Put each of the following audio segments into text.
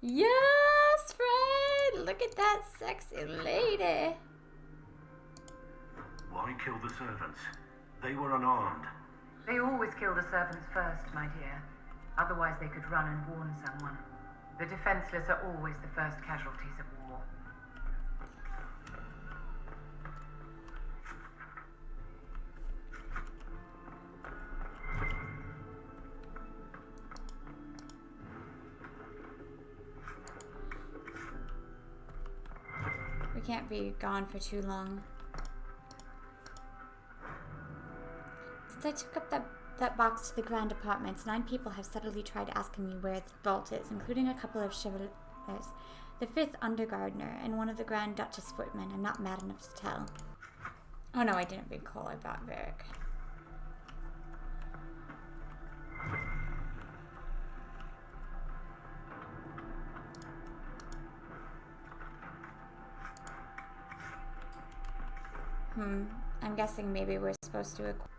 Yes, Fred! Look at that sexy lady. Why kill the servants? They were unarmed. They always kill the servants first, my dear. Otherwise they could run and warn someone. The defenseless are always the first casualties of war. We can't be gone for too long. Since I took up that box to the Grand Apartments, 9 people have subtly tried asking me where the vault is, including a couple of chevaliers, the 5th Undergardener, and one of the Grand Duchess footmen. I'm not mad enough to tell. Oh no, I didn't read Cole, I got Varric. I'm guessing maybe we're supposed to equip.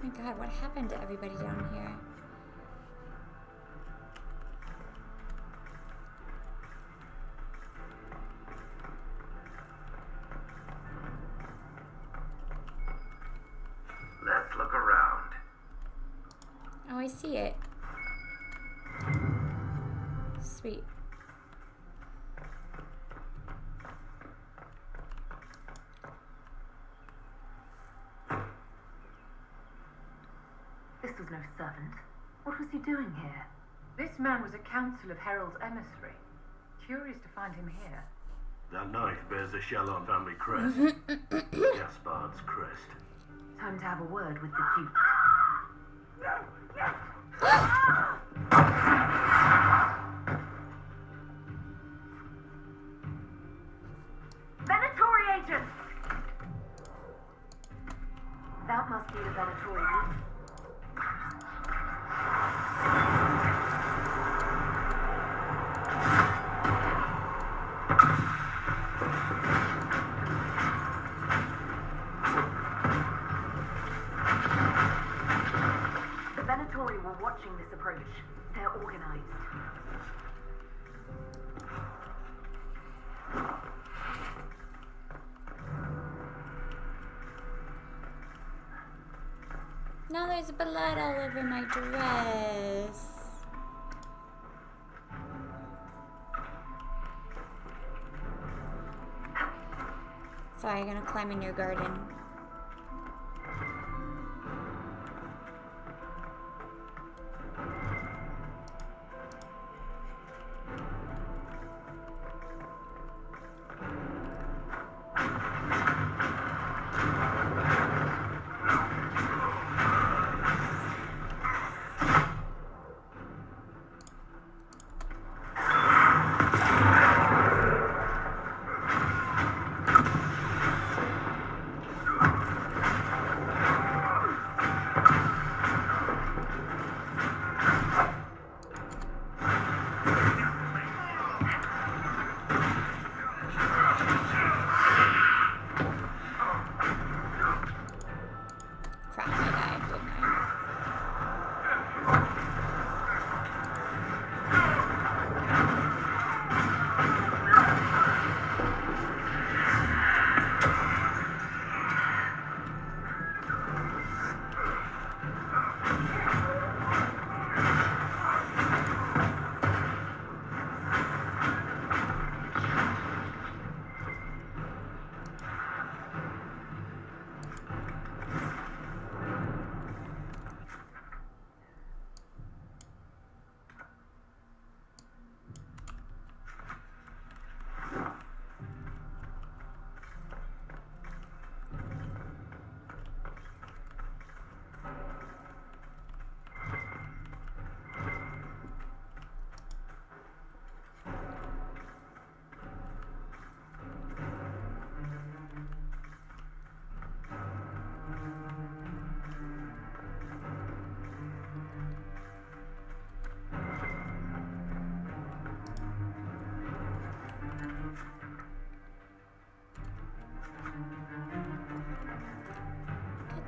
Oh my god, what happened to everybody down here? Let's look around. Oh, I see it. Sweet. This was no servant. What was he doing here? This man was a council of Herald's emissary. Curious to find him here. That knife bears the Shallon family crest. Gaspard's crest. Time to have a word with the Duke. Venatori agent! That must be the Venatori route. The Venatori were watching this approach. They're organized. Now there's blood all over my dress. Sorry, I'm gonna climb in your garden.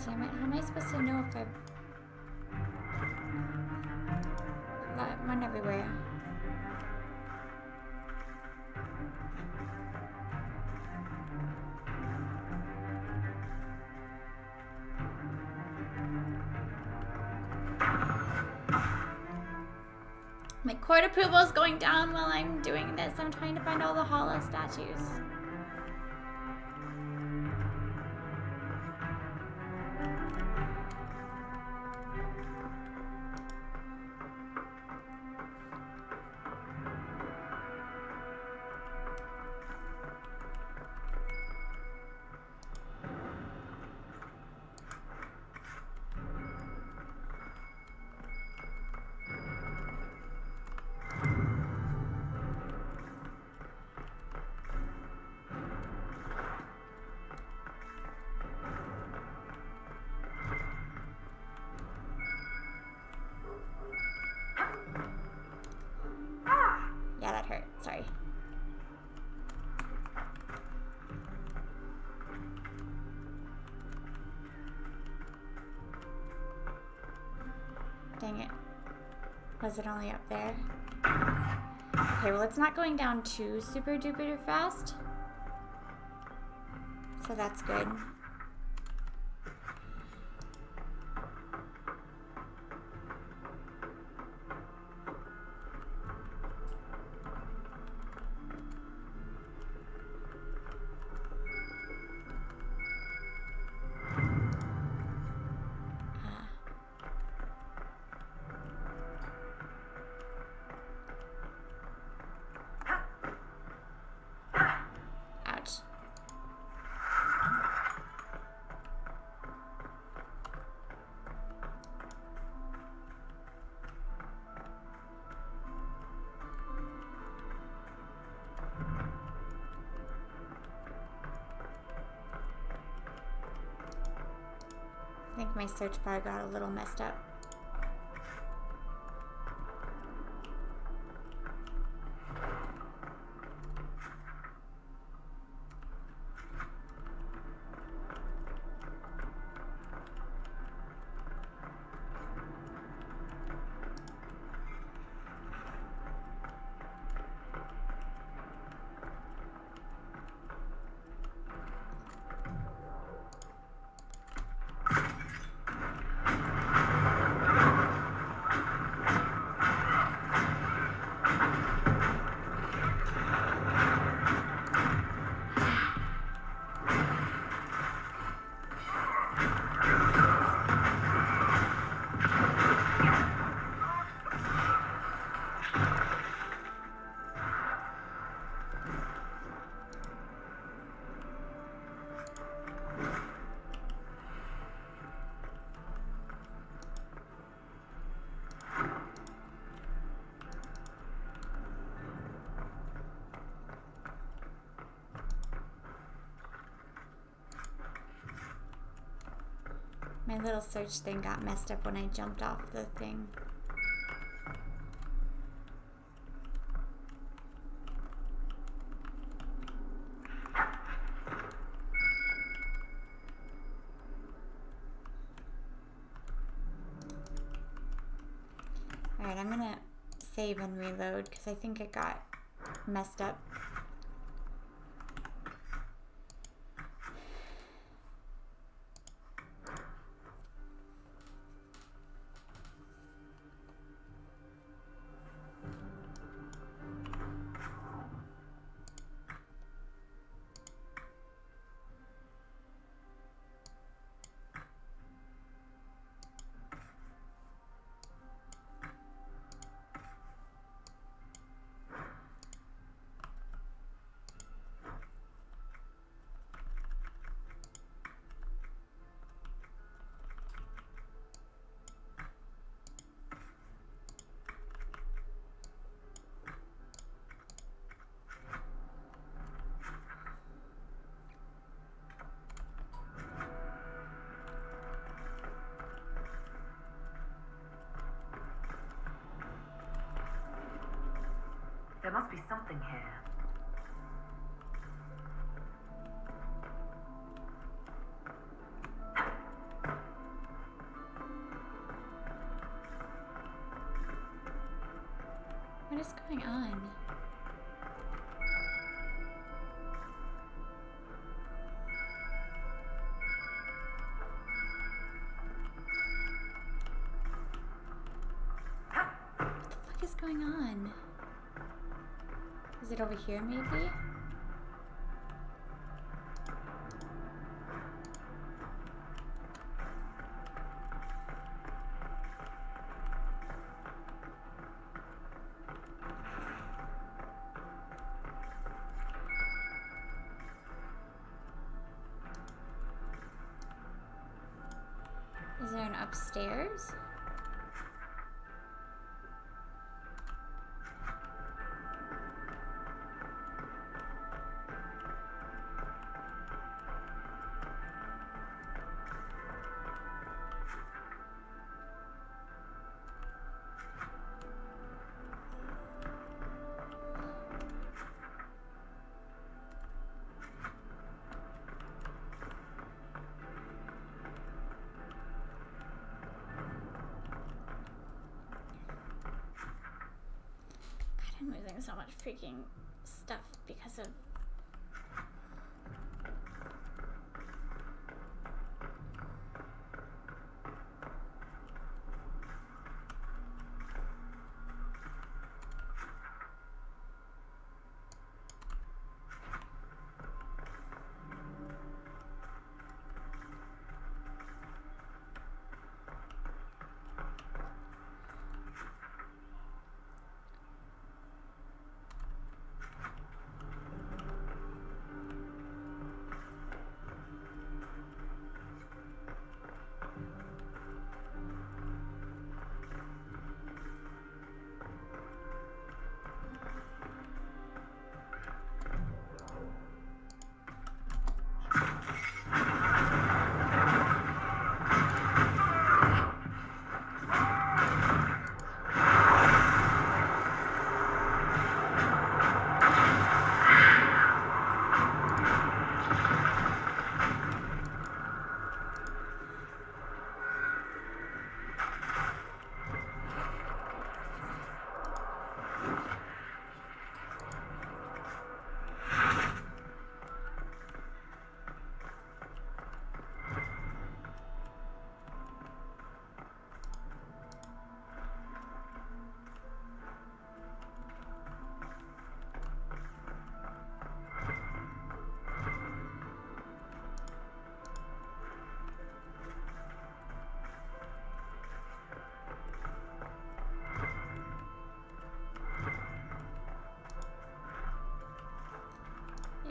Damn it, how am I supposed to know if I've Run everywhere. My court approval is going down while I'm doing this. I'm trying to find all the hollow statues. Yeah, that hurt. Sorry. Dang it. Was it only up there? Okay, well, it's not going down too super duper fast. So that's good. Ouch. I think my search bar got a little messed up. My little search thing got messed up when I jumped off the thing. Alright, I'm gonna save and reload because I think it got messed up. There must be something here. is going on? What the fuck is going on? Is it over here, maybe? Is there an upstairs? I'm losing so much freaking stuff because of...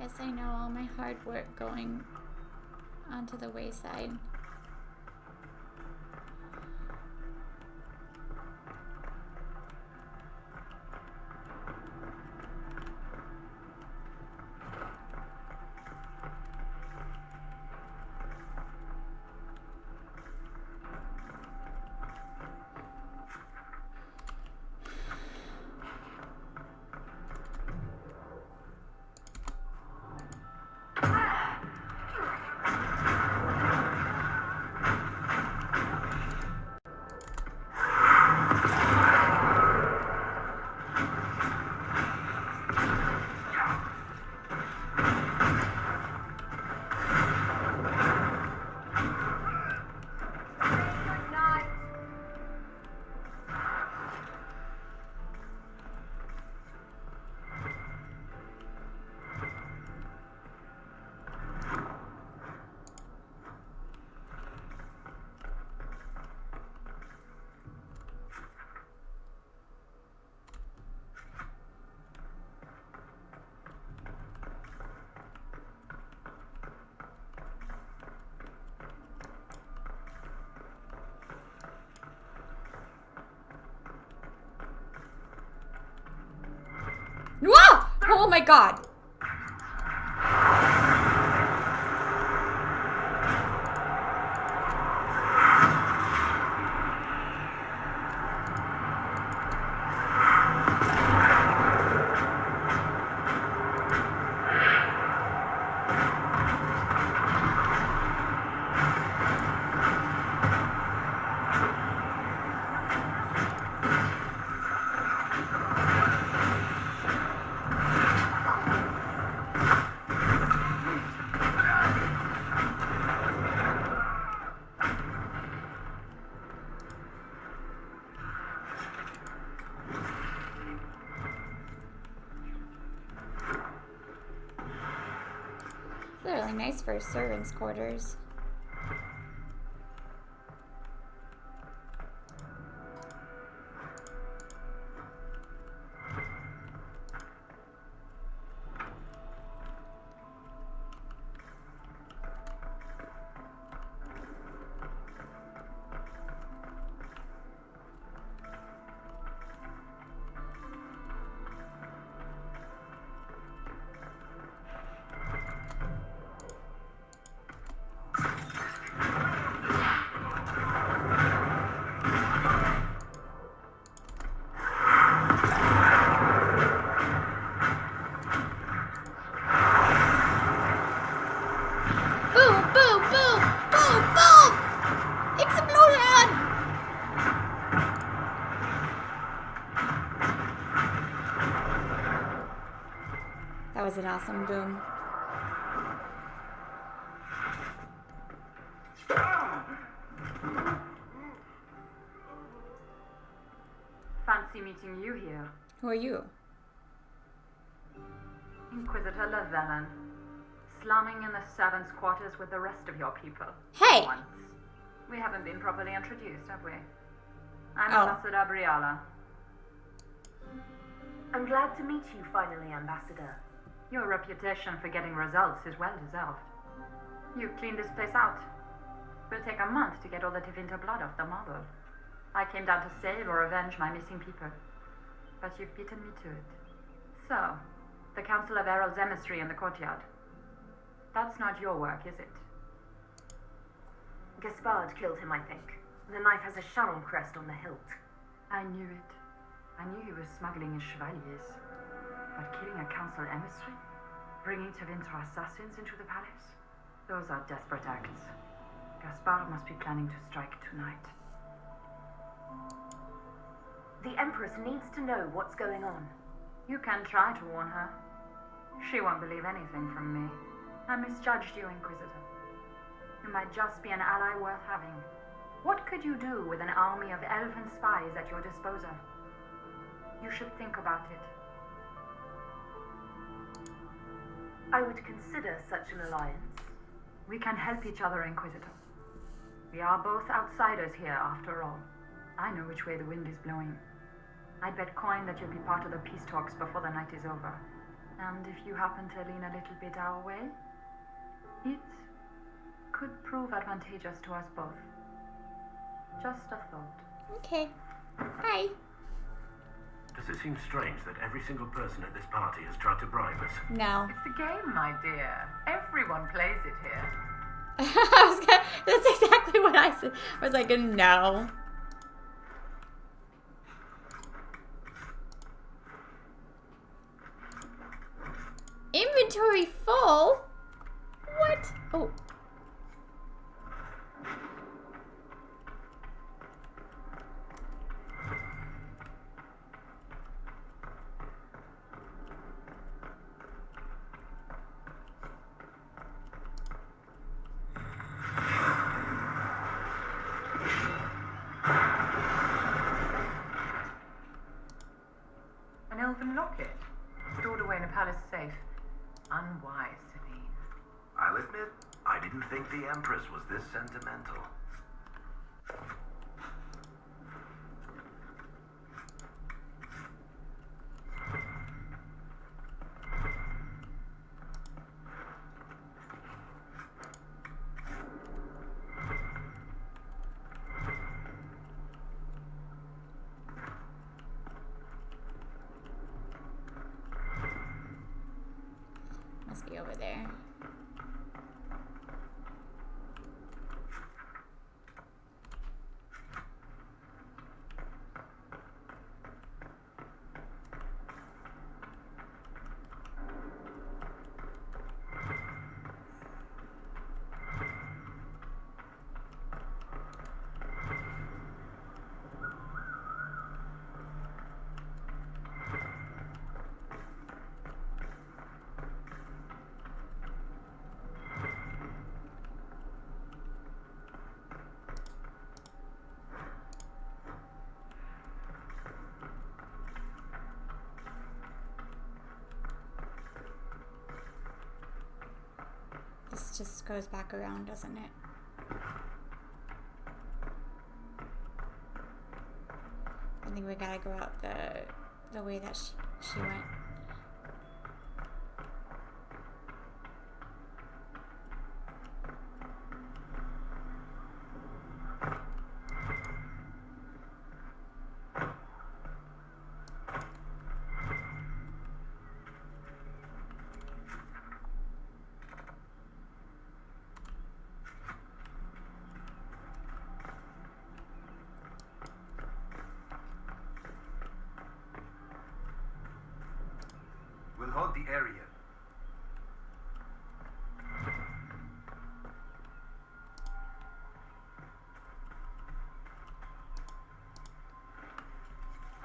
Yes, I know, all my hard work going onto the wayside. Whoa! Oh my god! really nice for servants' quarters. That was an awesome boom. Fancy meeting you here. Who are you? Inquisitor Llewellyn. Slumming in the servants' quarters with the rest of your people. Hey! Once. We haven't been properly introduced, have we? I'm Oh. Ambassador Briala. I'm glad to meet you finally, Ambassador. Your reputation for getting results is well deserved. You cleaned this place out. Will take a month to get all the Tevinter blood off the marble. I came down to save or avenge my missing people. But you've beaten me to it. So, the Council of Herald's emissary in the courtyard. That's not your work, is it? Gaspard killed him, I think. The knife has a Sharon crest on the hilt. I knew it. I knew he was smuggling his chevaliers. But killing a council emissary? Bringing Tevinter assassins into the palace? Those are desperate acts. Gaspard must be planning to strike tonight. The Empress needs to know what's going on. You can try to warn her. She won't believe anything from me. I misjudged you, Inquisitor. You might just be an ally worth having. What could you do with an army of elven spies at your disposal? You should think about it. I would consider such an alliance. We can help each other, Inquisitor. We are both outsiders here, after all. I know which way the wind is blowing. I'd bet coin that you'll be part of the peace talks before the night is over. And if you happen to lean a little bit our way, it could prove advantageous to us both. Just a thought. Okay. Bye. Does it seem strange that every single person at this party has tried to bribe us? No. It's the game, my dear. Everyone plays it here. That's exactly what I said. I was like, no. Inventory full? What? Oh. An elven locket, stored away in a palace safe. Unwise, Celine. I'll admit, I didn't think the Empress was this sentimental. Must be over there. just goes back around, doesn't it? I think we gotta go out the way that she went. We'll hold the area.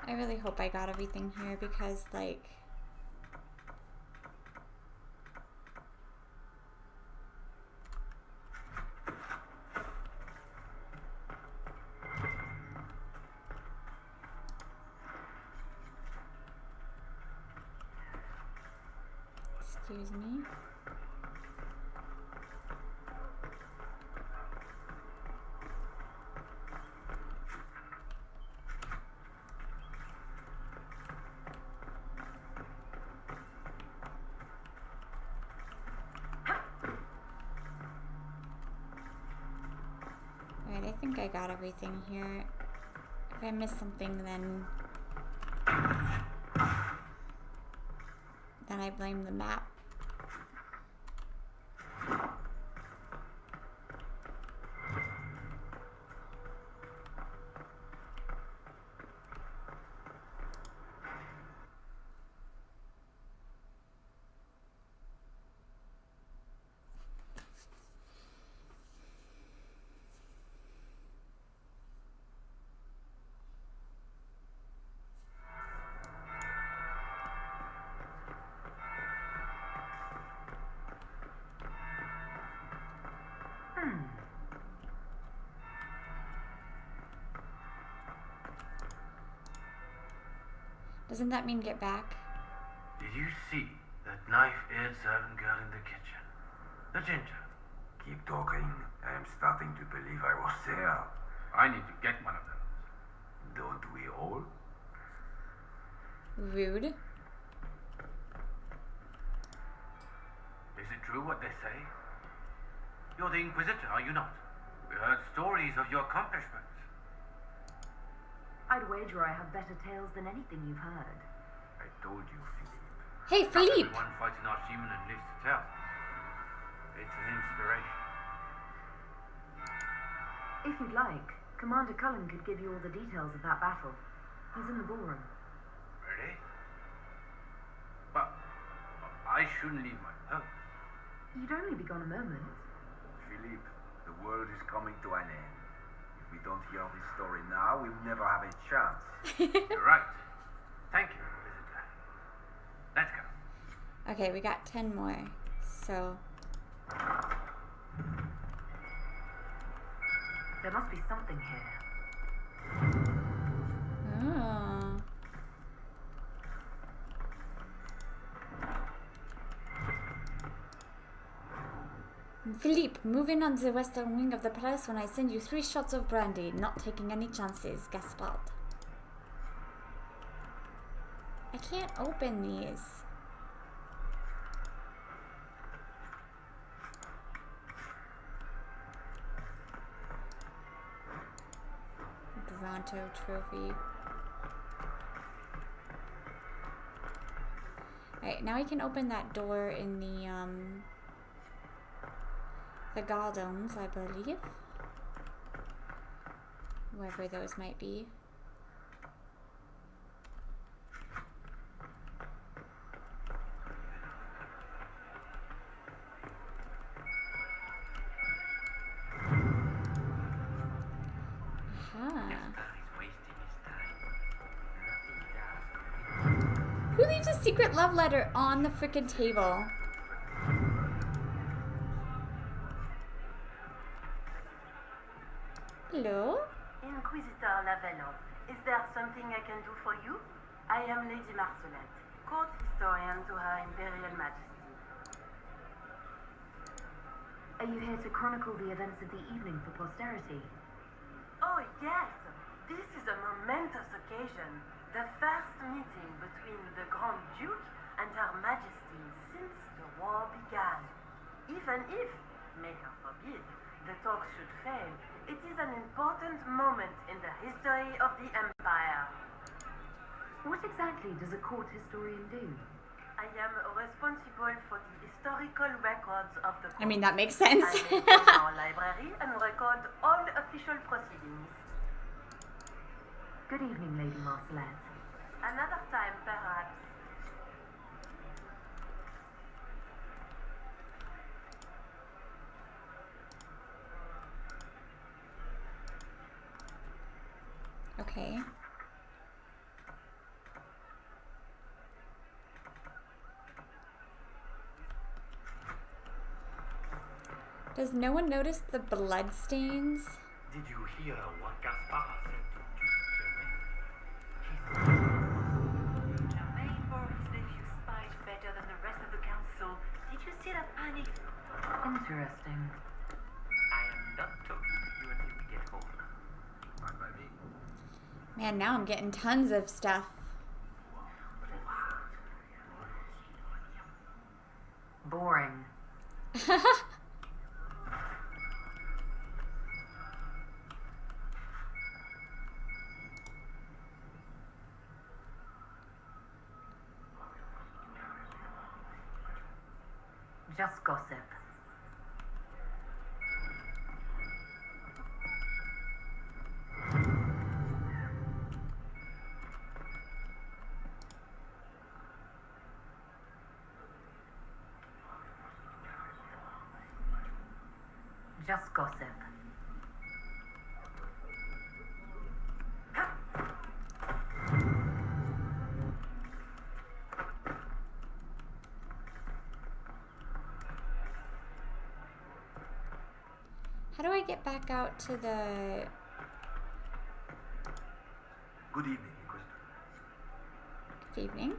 I really hope I got everything here because, like... Excuse me. Alright, I think I got everything here. If I missed something, then I blame the map. Doesn't that mean get back? Did you see that knife-eared servant girl in the kitchen? The ginger. Keep talking. I am starting to believe I was there. I need to get one of those. Don't we all? Rude. Is it true what they say? You're the Inquisitor, are you not? We heard stories of your accomplishments. I'd wager I have better tales than anything you've heard. I told you, Philippe. Hey, Not Philippe! everyone fighting Archimon and lives to tell. It's an inspiration. If you'd like, Commander Cullen could give you all the details of that battle. He's in the ballroom. Really? But I shouldn't leave my post. You'd only be gone a moment. Philippe, the world is coming to an end. If we don't hear this story now, we'll never have a chance. You're right. Thank you, visitor. Let's go. Okay, we got 10 more. So... There must be something here. Oh. Philippe, move in on the western wing of the palace when I send you 3 shots of brandy. Not taking any chances, Gaspard. I can't open these. Granto trophy. Alright, now we can open that door in the gardens, I believe. Wherever those might be. Who leaves a secret love letter on the frickin' table? Hello? Inquisitor Lavello, is there something I can do for you? I am Lady Marcelette, court historian to Her Imperial Majesty. Are you here to chronicle the events of the evening for posterity? Oh, yes. This is a momentous occasion. The first meeting between the Grand Duke and Her Majesty since the war began. Even if, may God forbid, the talks should fail, it is an important moment in the history of the Empire. What exactly does a court historian do? I am responsible for the historical records of the court. I mean, that makes sense. I maintain our library and record all official proceedings. Good evening, Lady Marcelette. Another time, perhaps. Okay. Does no one notice the blood stains? Did you hear what Gaspard said to Duke Germain? Germain bore his nephew's spite better than the rest of the council. Did you see that panic? Interesting. I am not talking to you until we get home. Fine by me. Man, now I'm getting tons of stuff. Boring. Just gossip. Just gossip. How do I get back out to the... Good evening, Inquisitor. Good evening?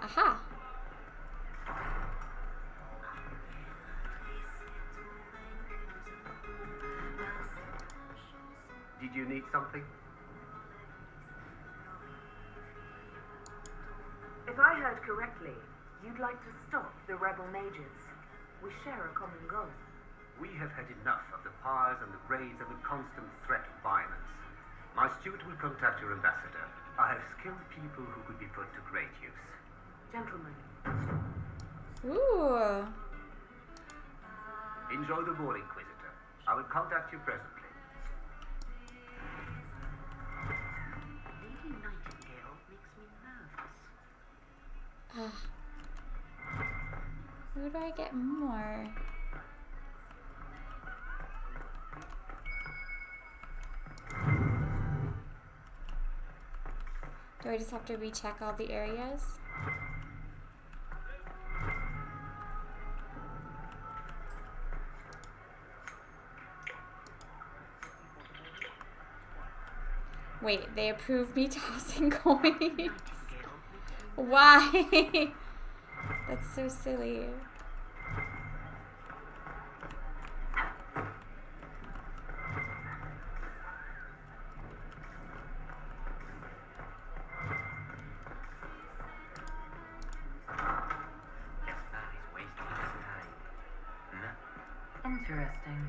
Aha! Did you need something? If I heard correctly, you'd like to stop the rebel mages. We share a common goal. We have had enough of the pyres and the raids and the constant threat of violence. My steward will contact your ambassador. I have skilled people who could be put to great use. Gentlemen, Ooh! Enjoy the war, Inquisitor. I will contact you presently. Lady Nightingale makes me nervous. Where do I get more? Do I just have to recheck all the areas? Wait, they approved me tossing coins. Why? That's so silly. Gaspard is wasting his time. Interesting.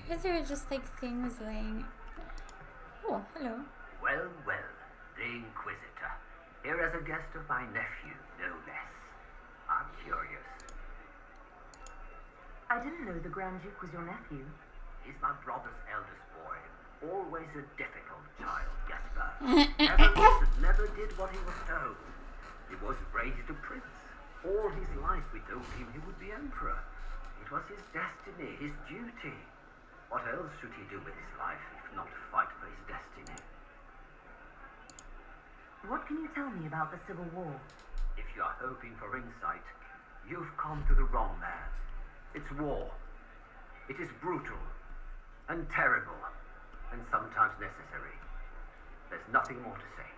Why are there just like things laying? Oh, hello. Well, well, the Inquisitor. Here as a guest of my nephew, no less. I'm curious. I didn't know the Grand Duke was your nephew. He's my brother's eldest boy. Always a difficult child, Gaspard. Never listened, never did what he was told. He was raised a prince. All his life we told him he would be emperor. It was his destiny, his duty. What else should he do with his life if not fight for his destiny? What can you tell me about the Civil War? If you are hoping for insight, you've come to the wrong man. It's war. It is brutal and terrible and sometimes necessary. There's nothing more to say.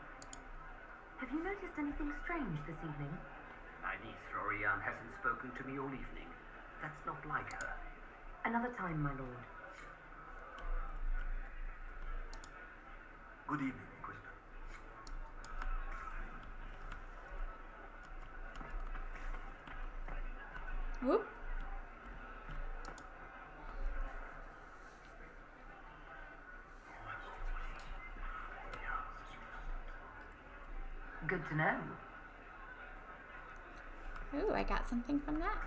Have you noticed anything strange this evening? My niece Florian hasn't spoken to me all evening. That's not like her. Another time, my lord. Good evening, Inquisitor. Whoop. Good to know. Ooh, I got something from that.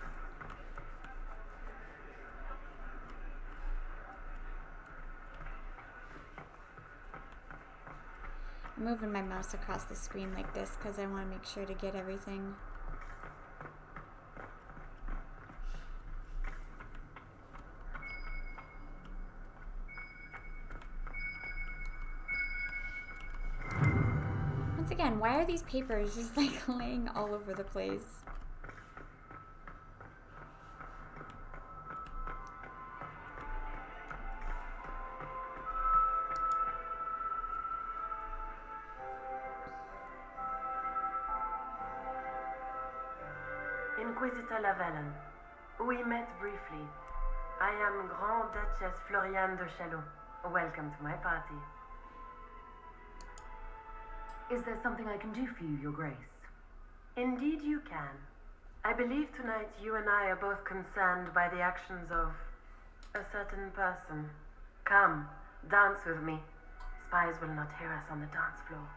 I'm moving my mouse across the screen like this because I want to make sure to get everything. Once again, why are these papers just like laying all over the place? Inquisitor Lavallon, we met briefly. I am Grand Duchess Floriane de Chalot. Welcome to my party. Is there something I can do for you, Your Grace? Indeed you can. I believe tonight you and I are both concerned by the actions of a certain person. Come, dance with me. Spies will not hear us on the dance floor.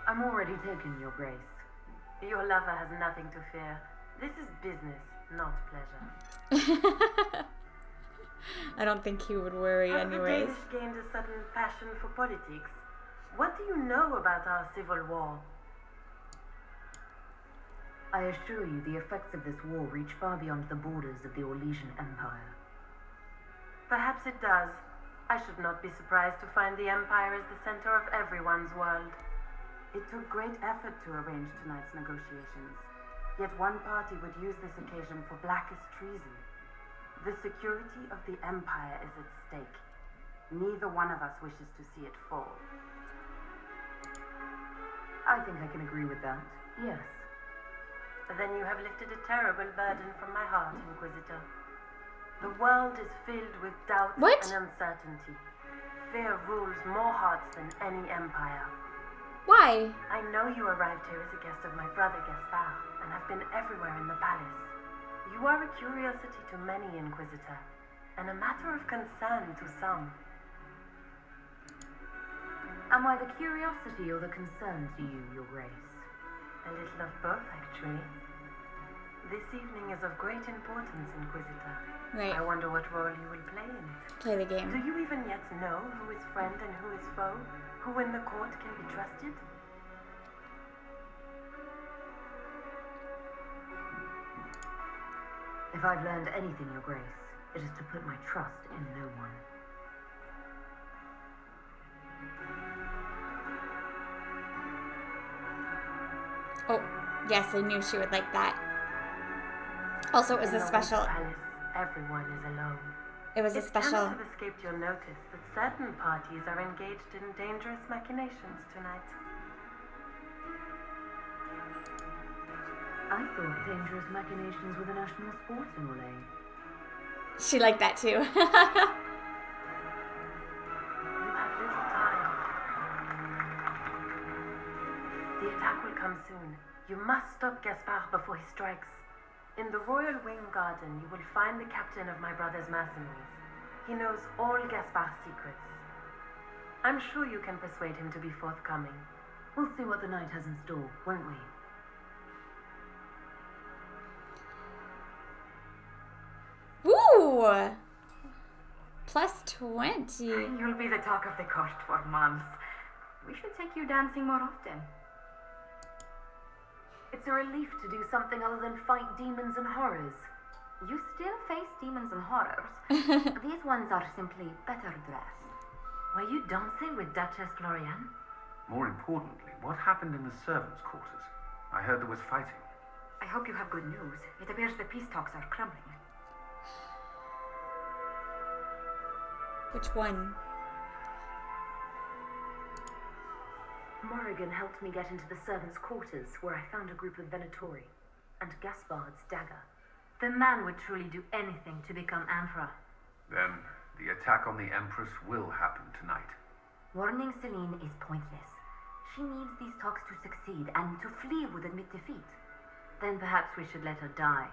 I'm already taken, Your Grace. Your lover has nothing to fear. This is business, not pleasure. I don't think he would worry Have the anyways. Danes gained a sudden passion for politics? What do you know about our civil war? I assure you the effects of this war reach far beyond the borders of the Orlesian Empire. Perhaps it does. I should not be surprised to find the Empire is the center of everyone's world. It took great effort to arrange tonight's negotiations. Yet one party would use this occasion for blackest treason. The security of the Empire is at stake. Neither one of us wishes to see it fall. I think I can agree with that, yes. Then you have lifted a terrible burden from my heart, Inquisitor. The world is filled with doubt What? and uncertainty. Fear rules more hearts than any empire. Why? I know you arrived here as a guest of my brother Gaspard, and have been everywhere in the palace. You are a curiosity to many, Inquisitor, and a matter of concern to some. Am I the curiosity or the concern to you, Your Grace? A little of both, actually. This evening is of great importance, Inquisitor. Right. I wonder what role you will play in it. Play the game. Do you even yet know who is friend and who is foe? Who in the court can be trusted? If I've learned anything, Your Grace, it is to put my trust in no one. Oh, yes, I knew she would like that. Also, it was In a the special. Winter Palace, everyone is alone. It was a It special. cannot have escaped your notice that certain parties are engaged in dangerous machinations tonight. I thought dangerous machinations were the national sport in Orlais. She liked that too. You have little time. The attack will come soon. You must stop Gaspard before he strikes. In the Royal Wing Garden, you will find the captain of my brother's mercenaries. He knows all Gaspard's secrets. I'm sure you can persuade him to be forthcoming. We'll see what the night has in store, won't we? Woo! Plus 20. You'll be the talk of the court for months. We should take you dancing more often. It's a relief to do something other than fight demons and horrors. You still face demons and horrors. These ones are simply better dressed. Were you dancing with Duchess Floriane? More importantly, what happened in the servants' quarters? I heard there was fighting. I hope you have good news. It appears the peace talks are crumbling. Which one? Morrigan helped me get into the servants' quarters, where I found a group of Venatori and Gaspard's dagger. The man would truly do anything to become Emperor. Then the attack on the Empress will happen tonight. Warning Celine is pointless. She needs these talks to succeed, and to flee would admit defeat. Then perhaps we should let her die.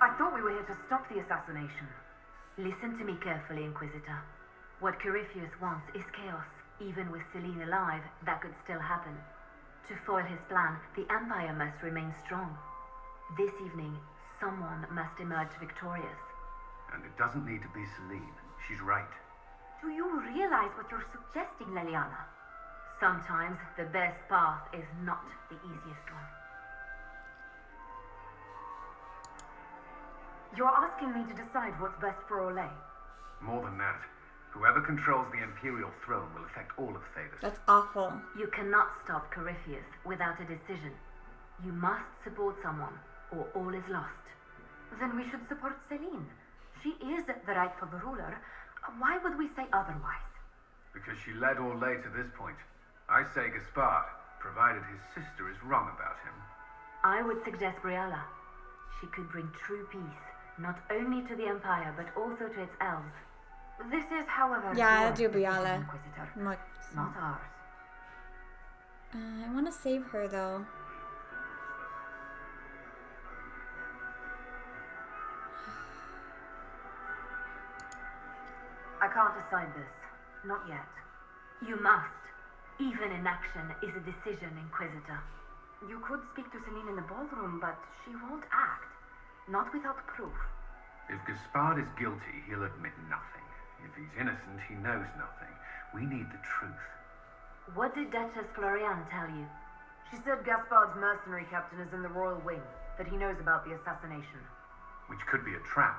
I thought we were here to stop the assassination. Listen to me carefully, Inquisitor. What Corypheus wants is chaos. Even with Celine alive, that could still happen. To foil his plan, the Empire must remain strong. This evening, someone must emerge victorious. And it doesn't need to be Celine. She's right. Do you realize what you're suggesting, Leliana? Sometimes the best path is not the easiest one. You're asking me to decide what's best for Orlais. More than that, whoever controls the Imperial throne will affect all of Thebes. That's awful. You cannot stop Corypheus without a decision. You must support someone, or all is lost. Then we should support Celine. She is the rightful ruler. Why would we say otherwise? Because she led Orlais to this point. I say Gaspard, provided his sister is wrong about him. I would suggest Briella. She could bring true peace, not only to the Empire, but also to its elves. This is, however, Yeah, your I'll do decision, Briella. Inquisitor, Not ours. I want to save her though. I can't decide this. Not yet. You must. Even inaction is a decision, Inquisitor. You could speak to Celine in the ballroom, but she won't act. Not without proof. If Gaspard is guilty, he'll admit nothing. If he's innocent, he knows nothing. We need the truth. What did Duchess Floriane tell you? She said Gaspard's mercenary captain is in the royal wing, that he knows about the assassination. Which could be a trap.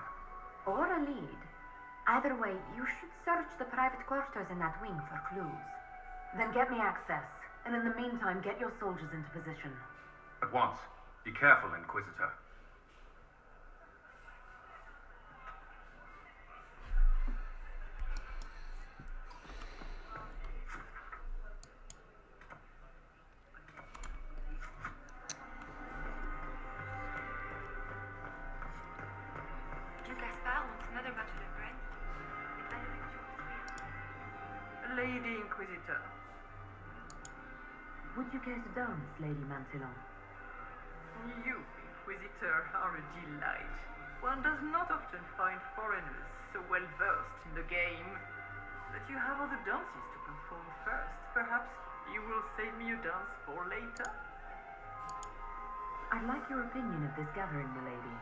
Or a lead. Either way, you should search the private quarters in that wing for clues. Then get me access, and in the meantime, get your soldiers into position. At once. Be careful, Inquisitor. Du Gaspard wants another battle of bread. Lady Inquisitor. Would you care to dance, Lady Mantillon? You, Inquisitor, are a delight. One does not often find foreigners so well versed in the game. But you have other dances to perform first. Perhaps you will save me a dance for later? I'd like your opinion of this gathering, milady.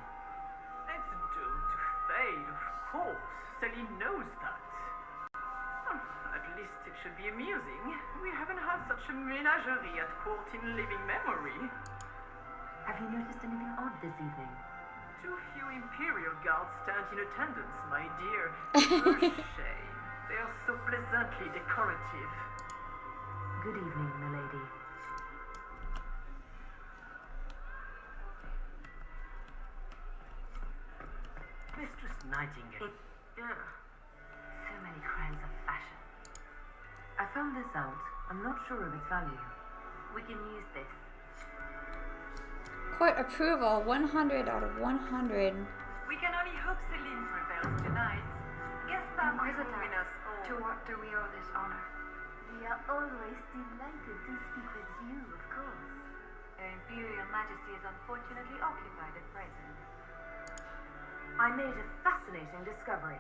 It's doomed to fade, of course. Celine knows that. At least it should be amusing. We haven't had such a menagerie at court in living memory. Have you noticed anything odd this evening? Too few Imperial guards stand in attendance, my dear. For shame. They are so pleasantly decorative. Good evening, milady. Mistress Nightingale. So many crimes of fashion. I found this out. I'm not sure of its value. We can use this. Court approval, 100 out of 100. We can only hope Celine prevails tonight. Gaspard will Inquisitor, win us all. To what do we owe this honor? We are always delighted to speak with you, of course. Her Imperial Majesty is unfortunately occupied at present. I made a fascinating discovery.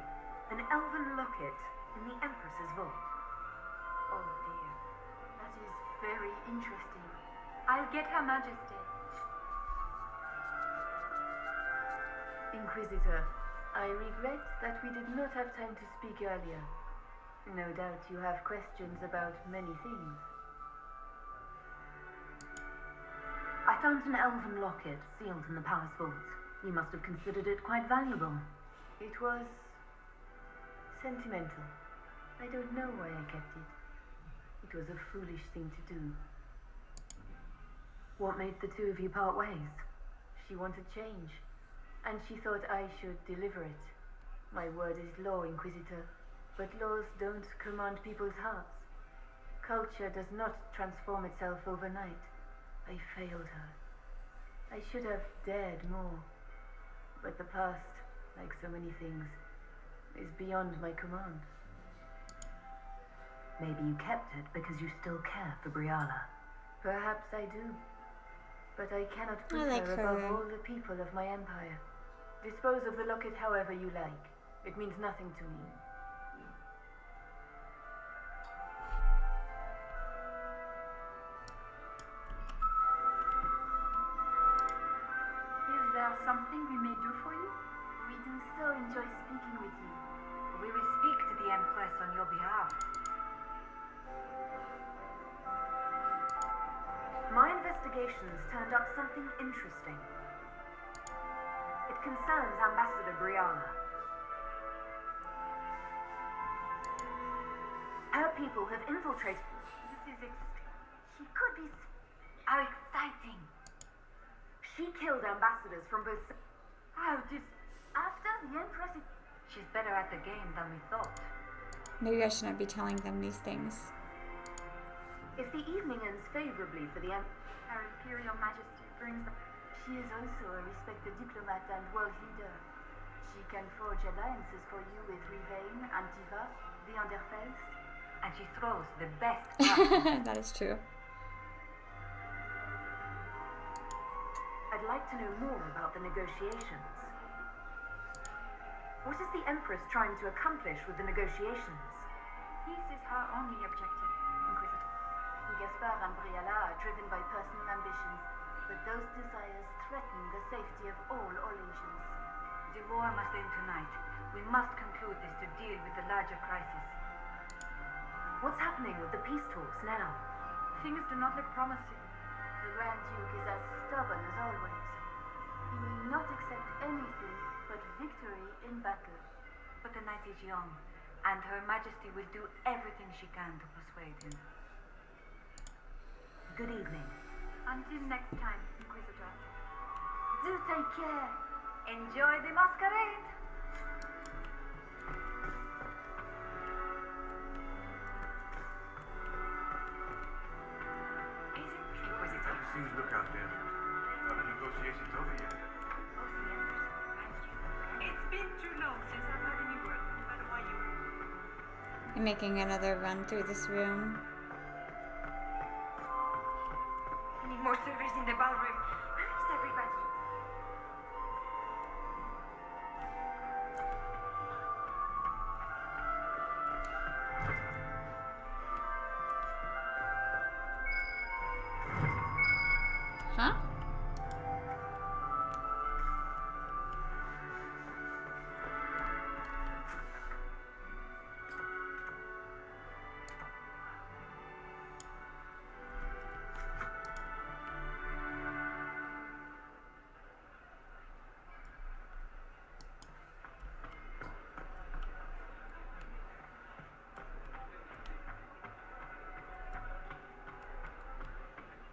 An elven locket in the Empress's vault. Oh dear. That is very interesting. I'll get Her Majesty. Inquisitor, I regret that we did not have time to speak earlier. No doubt you have questions about many things. I found an elven locket sealed in the palace vault. You must have considered it quite valuable. It was sentimental. I don't know why I kept it. It was a foolish thing to do. What made the two of you part ways? She wanted change, and she thought I should deliver it. My word is law, Inquisitor, but laws don't command people's hearts. Culture does not transform itself overnight. I failed her. I should have dared more, but the past, like so many things, is beyond my command. Maybe you kept it because you still care for Briala. Perhaps I do, but I cannot put I like her above her. all the people of my empire. Dispose of the locket however you like. It means nothing to me. Is there something we may do for you? We do so enjoy speaking with you. We will speak to the Empress on your behalf. My investigations turned up something interesting. It concerns Ambassador Brianna. Her people have infiltrated. This is She could be. How exciting! She killed ambassadors from both. how this. After the Empress. She's better at the game than we thought. Maybe I shouldn't be telling them these things. If the evening ends favorably for the Her Imperial Majesty brings the. She is also a respected diplomat and world leader. She can forge alliances for you with Rivain, Antiva, the Underfels. And she throws the best parties. That is true. I'd like to know more about the negotiations. What is the Empress trying to accomplish with the negotiations? Peace is her only objective, Inquisitor. Gaspard and Briala are driven by personal ambitions, but those desires threaten the safety of all Orlesians. The war must end tonight. We must conclude this to deal with the larger crisis. What's happening with the peace talks now? Things do not look promising. The Grand Duke is as stubborn as always. He will not accept anything but victory in battle. But the night is young, and Her Majesty will do everything she can to persuade him. Good evening. Until next time, Inquisitor. Do take care! Enjoy the masquerade! Is it Inquisitor? Seems look out there. Are the negotiations over yet? It's been too long since I've heard any word from Madame Ayou. I'm making another run through this room. I need more servers in the ballroom. Where is everybody? Huh?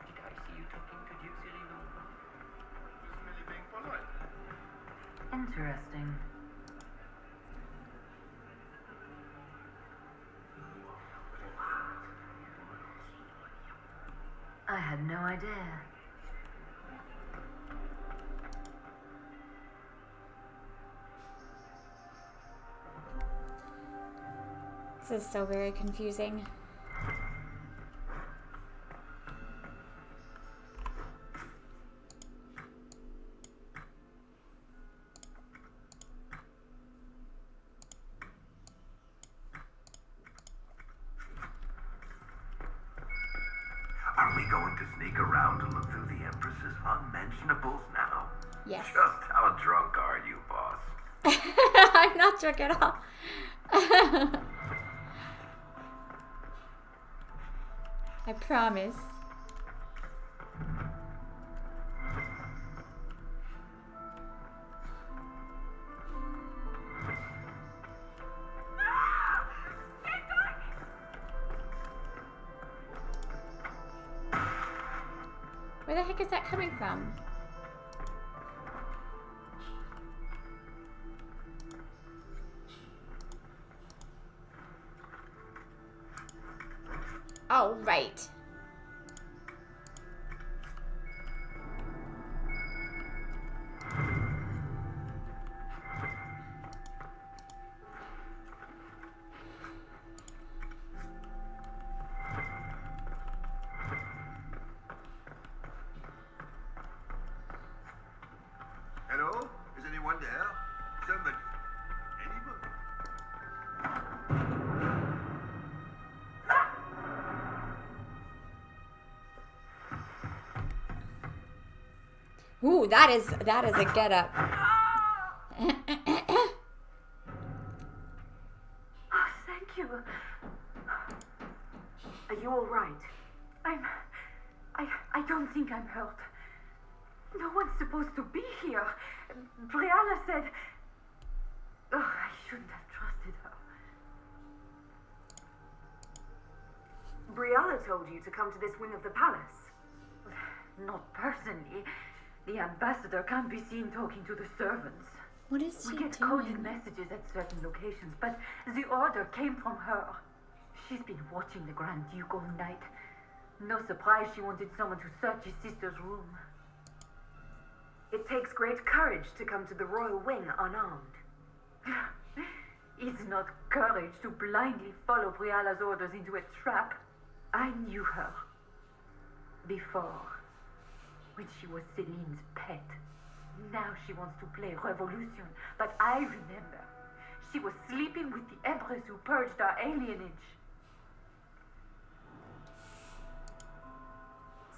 Did I see you talking to Duke Cyril? Just merely being polite. Interesting. I had no idea. This is so very confusing. Are we going to sneak around to look through the Empress's unmentionables now? Yes. Just how drunk are you, boss? I'm not drunk at all. I promise. Where the heck is that coming from? Oh, right. Hello? Is anyone there? Somebody? Anybody? Ooh, that is a get up. Oh, thank you. Are you all right? I don't think I'm hurt. No one's supposed to be here. Brianna said... Oh, I shouldn't have trusted her. Brianna told you to come to this wing of the palace. Not personally. The ambassador can't be seen talking to the servants. What is she We get doing? coded messages at certain locations, but the order came from her. She's been watching the Grand Duke all night. No surprise she wanted someone to search his sister's room. It takes great courage to come to the royal wing unarmed. It's not courage to blindly follow Briala's orders into a trap. I knew her. Before. When she was Celine's pet. Now she wants to play revolution. But I remember. She was sleeping with the empress who purged our alienage.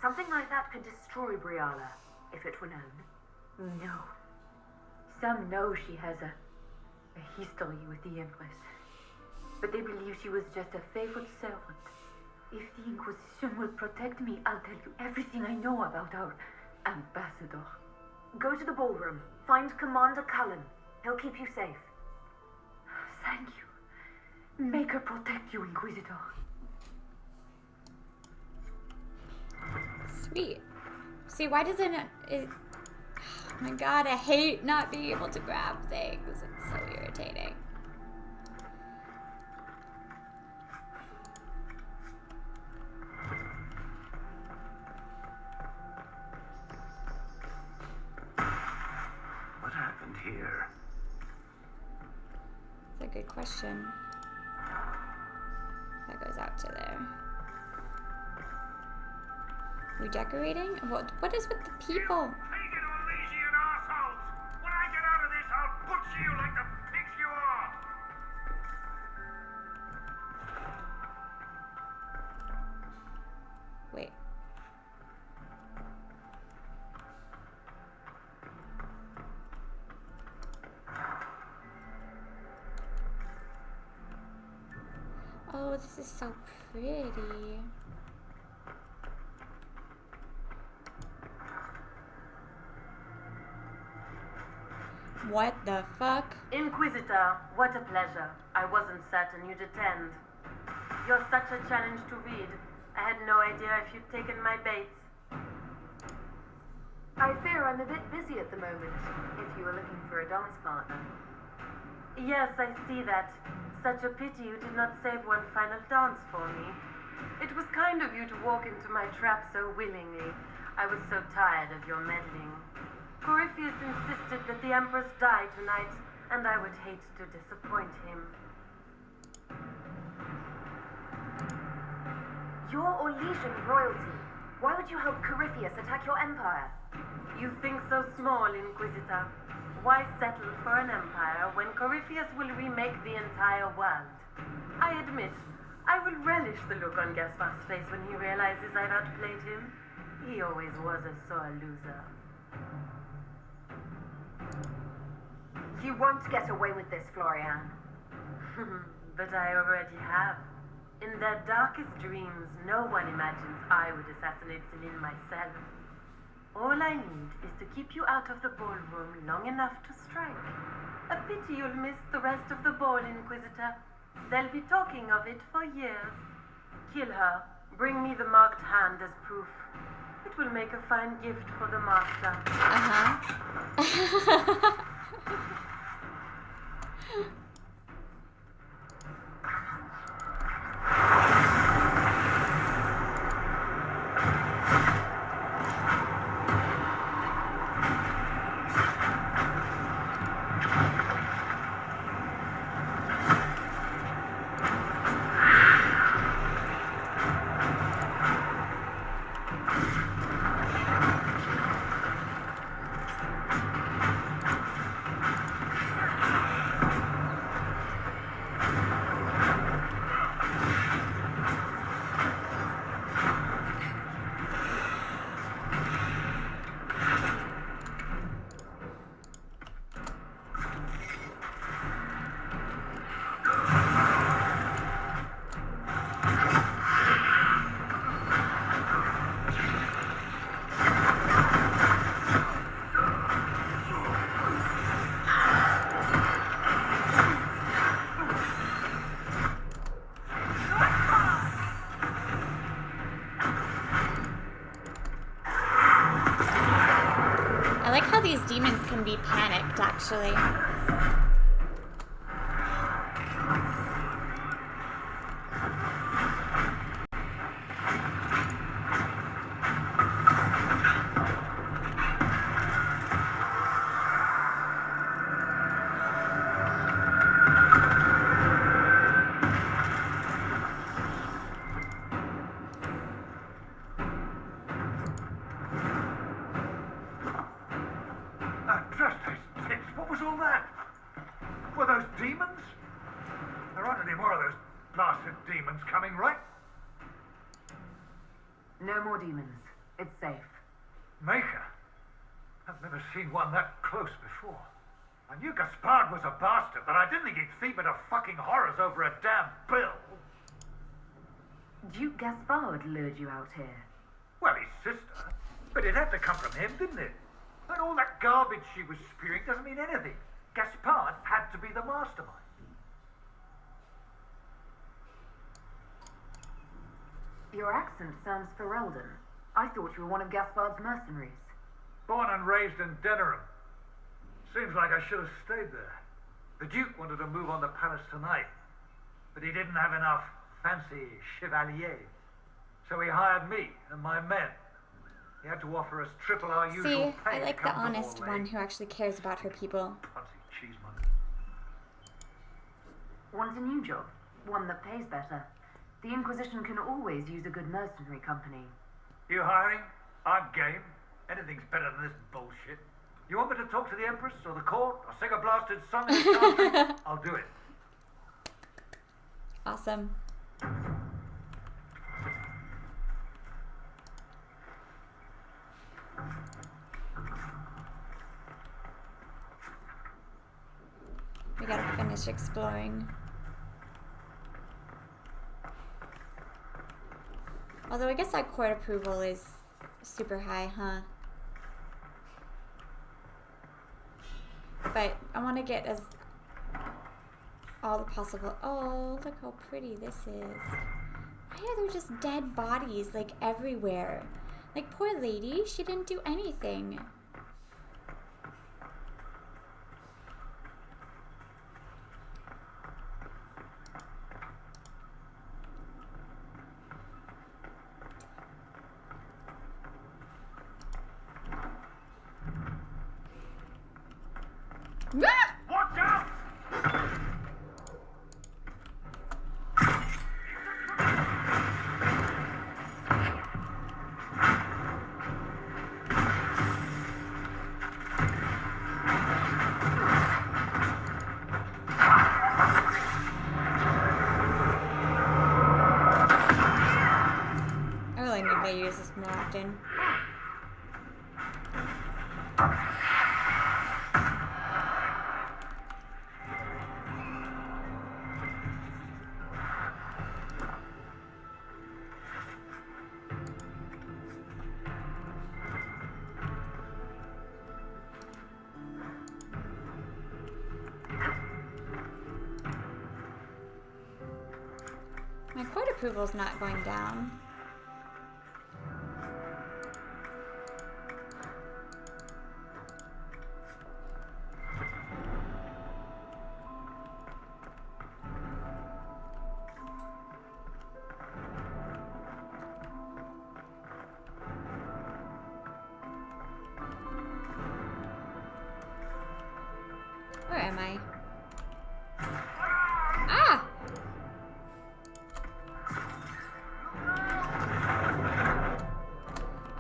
Something like that could destroy Briala, if it were known. No. Some know she has a history with the Empress. But they believe she was just a favorite servant. If the Inquisition will protect me, I'll tell you everything I know about our ambassador. Go to the ballroom. Find Commander Cullen. He'll keep you safe. Thank you. Make her protect you, Inquisitor. Sweet. See, why doesn't it... Oh my god, I hate not being able to grab things. It's so irritating. What happened here? That's a good question. That goes out to there. Redecorating? What is with the people? Pagan Orlesian assholes! When I get out of this, I'll butcher you like the pigs you are! Wait. Oh, this is so pretty. What the fuck? Inquisitor, what a pleasure. I wasn't certain you'd attend. You're such a challenge to read. I had no idea if you'd taken my baits. I fear I'm a bit busy at the moment, if you were looking for a dance partner. Yes, I see that. Such a pity you did not save one final dance for me. It was kind of you to walk into my trap so willingly. I was so tired of your meddling. Corypheus insisted that the Empress die tonight, and I would hate to disappoint him. You're Orlesian royalty. Why would you help Corypheus attack your empire? You think so small, Inquisitor. Why settle for an empire when Corypheus will remake the entire world? I admit, I will relish the look on Gaspar's face when he realizes I've outplayed him. He always was a sore loser. You won't get away with this, Florian. But I already have. In their darkest dreams, no one imagines I would assassinate Celine myself. All I need is to keep you out of the ballroom long enough to strike. A pity you'll miss the rest of the ball, Inquisitor. They'll be talking of it for years. Kill her. Bring me the marked hand as proof. It will make a fine gift for the master. panicked, actually. What was all that? Were those demons? There aren't any more of those blasted demons coming, right? No more demons. It's safe. Maker? I've never seen one that close before. I knew Gaspard was a bastard, but I didn't think he'd thief into fucking horrors over a damn bill. Duke Gaspard lured you out here. Well, his sister. But it had to come from him, didn't it? And all that garbage she was spewing doesn't mean anything. Gaspard had to be the mastermind. Your accent sounds Ferelden. I thought you were one of Gaspard's mercenaries. Born and raised in Denerim. Seems like I should have stayed there. The Duke wanted to move on the palace tonight, but he didn't have enough fancy chevaliers. So he hired me and my men. He had to offer us triple our usual See, pay. I like the honest one who actually cares about her people. Punsy cheesemonger. Want a new job? One that pays better. The Inquisition can always use a good mercenary company. You hiring? I'm game. Anything's better than this bullshit. You want me to talk to the Empress or the court or sing a blasted song in the country? I'll do it. Awesome. We gotta finish exploring. Although I guess our court approval is super high, huh? But I want to get as all the possible. Oh, look how pretty this is. Why are there just dead bodies like everywhere? Like, poor lady, she didn't do anything. Ah! Watch out! I really need to use this more often. My court approval's not going down. Where am I? Ah!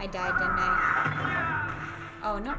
I died, didn't I? Oh, no.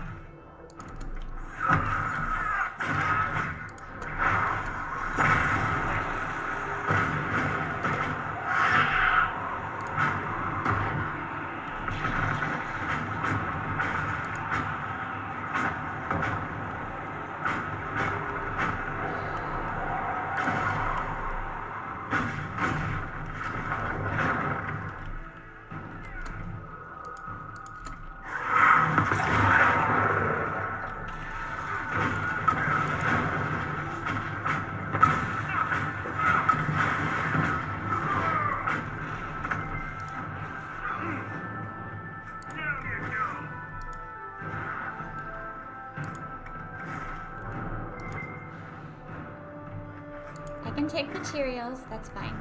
take materials, that's fine.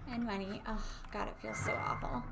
And money. Oh, God, it feels so awful.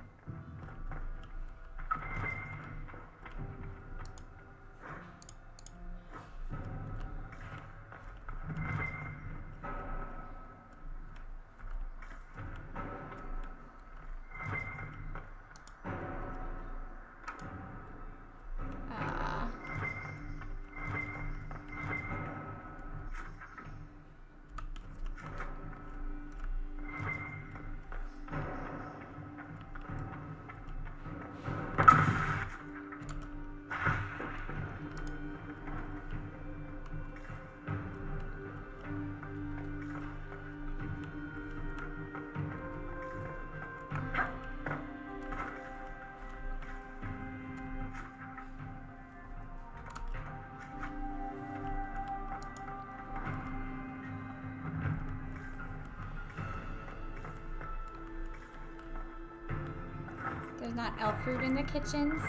There's not elf food in the kitchens.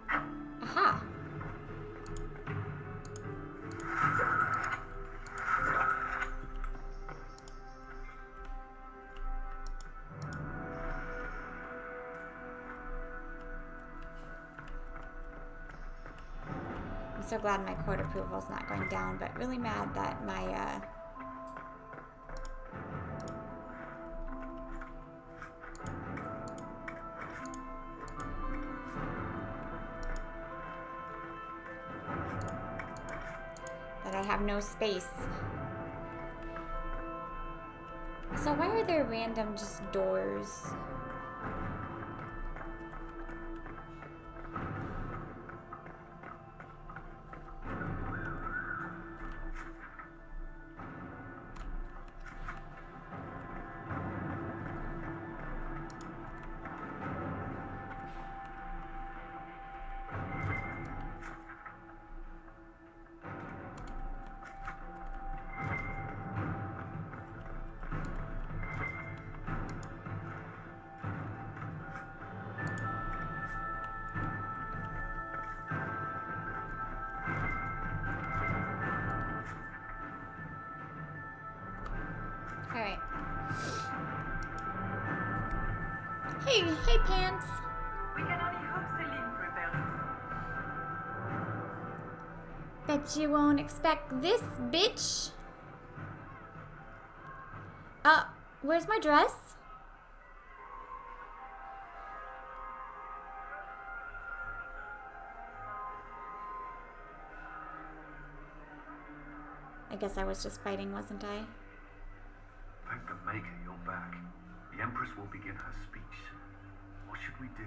Aha! I'm so glad my court approval's not going down, but really mad that my that I have no space. So why are there random just doors? Alright. Hey, Pants. We can only hope Celine prevails. Bet you won't expect this, bitch. Where's my dress? I guess I was just fighting, wasn't I? Thank the Maker you're back. The Empress will begin her speech soon. What should we do?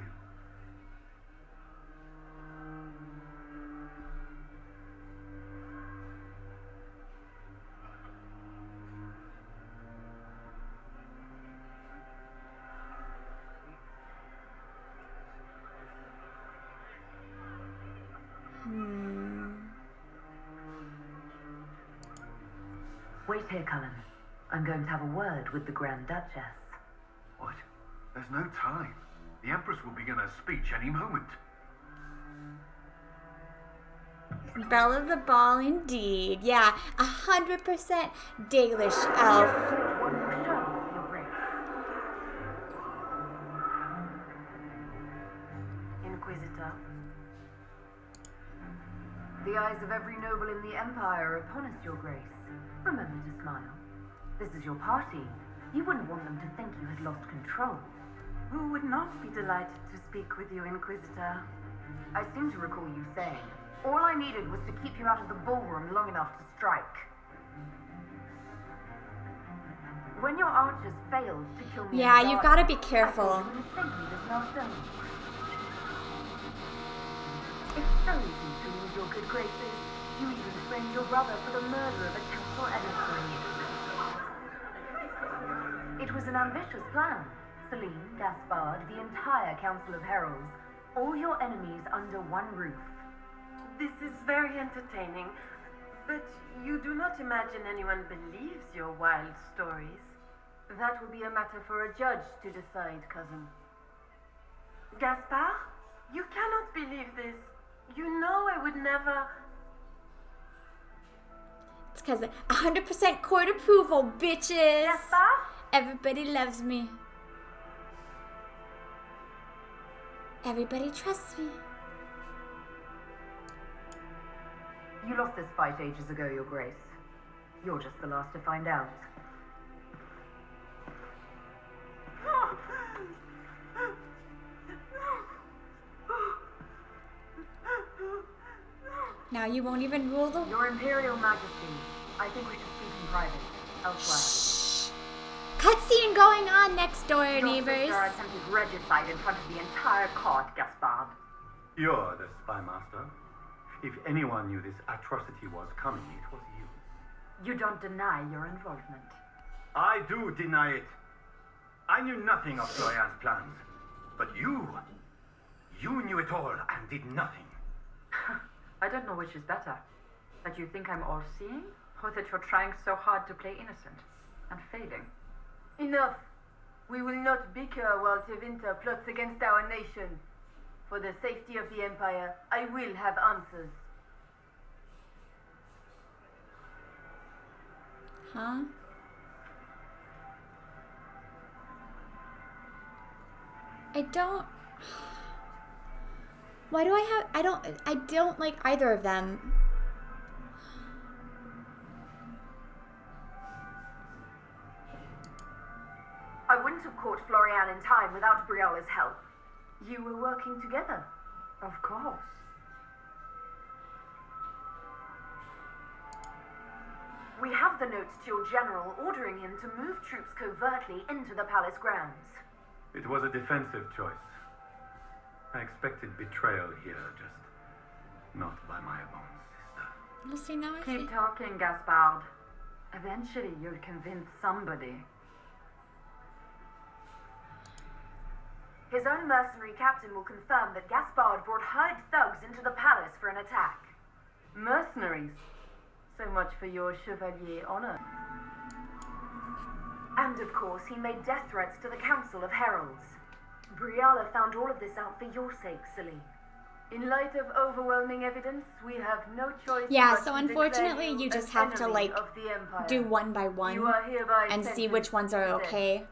Wait here, Cullen. I'm going to have a word with the Grand Duchess. What? There's no time. The Empress will begin her speech any moment. Belle of the ball, indeed. Yeah, 100% Dalish elf. Inquisitor. The eyes of every noble in the Empire are upon us, Your Grace. Remember to smile. This is your party. You wouldn't want them to think you had lost control. Who would not be delighted to speak with you, Inquisitor? I seem to recall you saying, all I needed was to keep you out of the ballroom long enough to strike. When your archers failed to kill me, Yeah, you've got to be careful. It's so easy to lose your good graces. You even framed your brother for the murder of a council emissary. It was an ambitious plan. Celine, Gaspard, the entire Council of Heralds, all your enemies under one roof. This is very entertaining, but you do not imagine anyone believes your wild stories. That will be a matter for a judge to decide, cousin. Gaspard, you cannot believe this. You know I would never... It's because 100% court approval, bitches. Gaspard? Everybody loves me. Everybody trusts me. You lost this fight ages ago, Your Grace. You're just the last to find out. Now you won't even rule the... Your Imperial Majesty, I think we should speak in private, elsewhere. Cutscene going on next door, Your neighbors. sister attempted regicide in front of the entire court, Gaspard. You're the spy master. If anyone knew this atrocity was coming, it was you. You don't deny your involvement. I do deny it. I knew nothing of Florian's plans. But you knew it all and did nothing. I don't know which is better. That you think I'm all-seeing, or that you're trying so hard to play innocent and failing. Enough. We will not bicker while Tevinter plots against our nation. For the safety of the Empire, I will have answers. Huh? I don't... Why do I have... I don't like either of them. I wouldn't have caught Florian in time without Briola's help. You were working together. Of course. We have the notes to your general ordering him to move troops covertly into the palace grounds. It was a defensive choice. I expected betrayal here, just not by my own sister. Let's see now. Keep talking, Gaspard. Eventually you'll convince somebody. His own mercenary captain will confirm that Gaspard brought hired thugs into the palace for an attack. Mercenaries. So much for your chevalier honor. And of course, he made death threats to the Council of Heralds. Briola found all of this out for your sake, Celine. In light of overwhelming evidence, we have no choice. Yeah, but so to unfortunately declare you just an have to enemy like of the Empire. do one by one You are hereby and see which ones are sentenced to okay. death.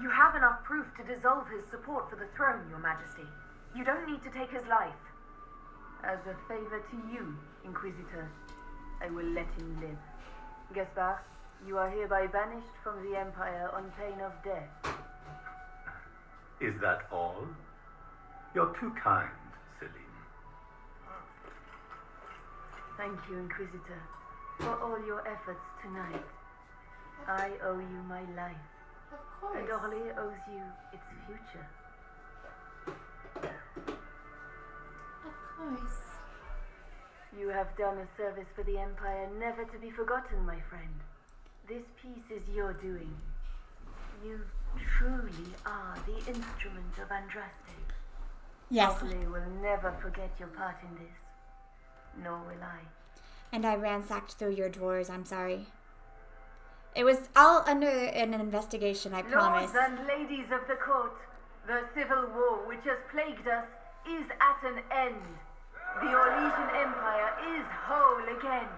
You have enough proof to dissolve his support for the throne, Your Majesty. You don't need to take his life. As a favor to you, Inquisitor, I will let him live. Gaspard, you are hereby banished from the Empire on pain of death. Is that all? You're too kind, Celine. Thank you, Inquisitor, for all your efforts tonight. I owe you my life. Of course. And Orly owes you its future. Of course. You have done a service for the Empire never to be forgotten, my friend. This piece is your doing. You truly are the instrument of Andraste. Yes. Orly will never forget your part in this. Nor will I. And I ransacked through your drawers, I'm sorry. It was all under an investigation, I promise. Lords and ladies of the court, the civil war which has plagued us is at an end. The Orlesian Empire is whole again.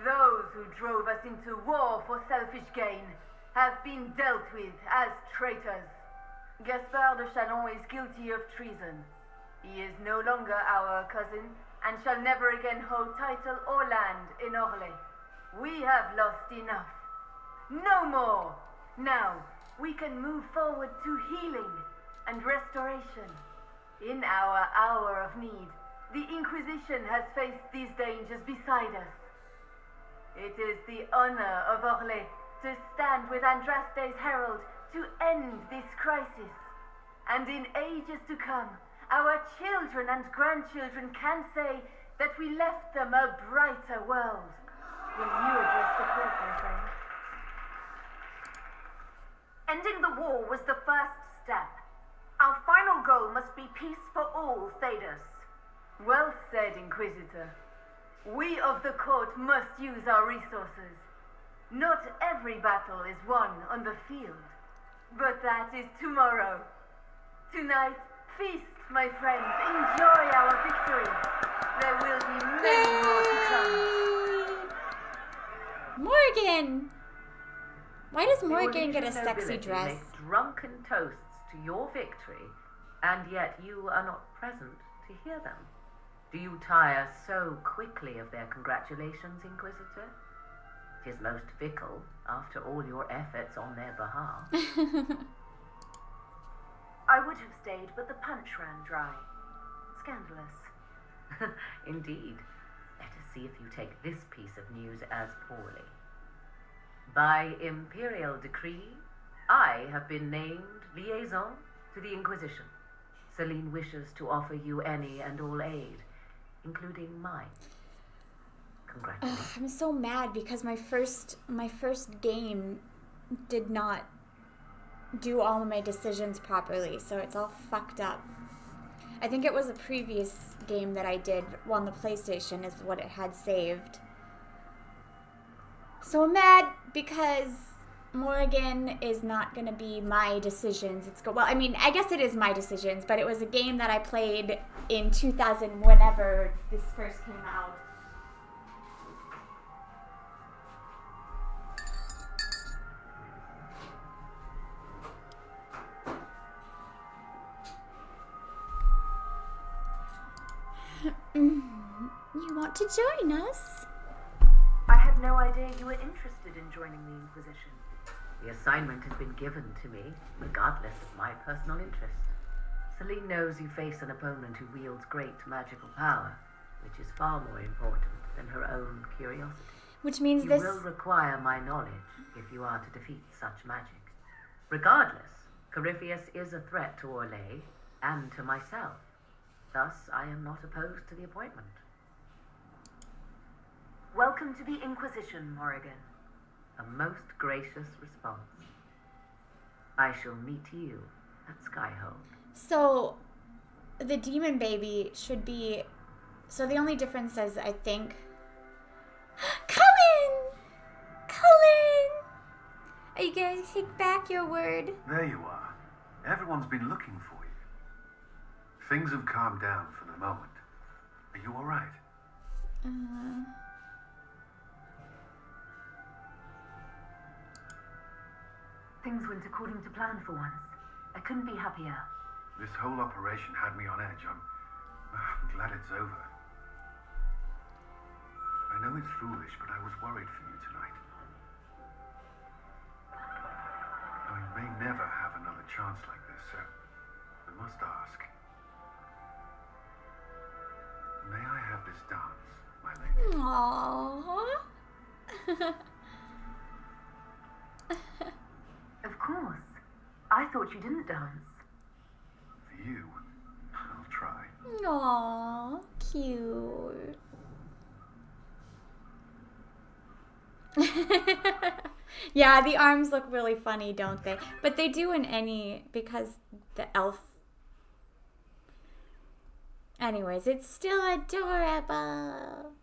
Those who drove us into war for selfish gain have been dealt with as traitors. Gaspard de Chalon is guilty of treason. He is no longer our cousin and shall never again hold title or land in Orly. We have lost enough. No more! Now, we can move forward to healing and restoration. In our hour of need, the Inquisition has faced these dangers beside us. It is the honor of Orly to stand with Andraste's herald to end this crisis. And in ages to come, our children and grandchildren can say that we left them a brighter world. Will you address the court, my friend? Ending the war was the first step. Our final goal must be peace for all Thedas. Well said, Inquisitor. We of the court must use our resources. Not every battle is won on the field, but that is tomorrow. Tonight, feast, my friends. Enjoy our victory. There will be many more to come. Morgan! Why does The Morgan get a Ornesian sexy nobility dress? make drunken toasts to your victory, and yet you are not present to hear them. Do you tire so quickly of their congratulations, Inquisitor? 'Tis most fickle, after all your efforts on their behalf. I would have stayed, but the punch ran dry. Scandalous. Indeed. Let us see if you take this piece of news as poorly. By imperial decree, I have been named liaison to the Inquisition. Celine wishes to offer you any and all aid, including mine. Congratulations. I'm so mad because my first game did not do all of my decisions properly, so it's all fucked up. I think it was a previous game that I did on the PlayStation is what it had saved. So I'm mad because Morgan is not going to be my decisions. Well, I mean, I guess it is my decisions, but it was a game that I played in 2000 whenever this first came out. You want to join us? I had no idea you were interested in joining the Inquisition. The assignment has been given to me, regardless of my personal interest. Celine knows you face an opponent who wields great magical power, which is far more important than her own curiosity. Which means You this... will require my knowledge if you are to defeat such magic. Regardless, Corypheus is a threat to Orlais and to myself. Thus, I am not opposed to the appointment. Welcome to the Inquisition, Morrigan. A most gracious response. I shall meet you at Skyhold. So, the demon baby should be... So the only difference is, I think... Cullen! Cullen! Are you going to take back your word? There you are. Everyone's been looking for you. Things have calmed down for the moment. Are you all right? Things went according to plan for once. I couldn't be happier. This whole operation had me on edge. I'm glad it's over. I know it's foolish, but I was worried for you tonight. I may never have another chance like this, so I must ask. May I have this dance, my lady? Aww. Of course. I thought you didn't dance. For you, I'll try. Aww, cute. Yeah, the arms look really funny, don't they? But they do in any, because the elf... Anyways, it's still adorable.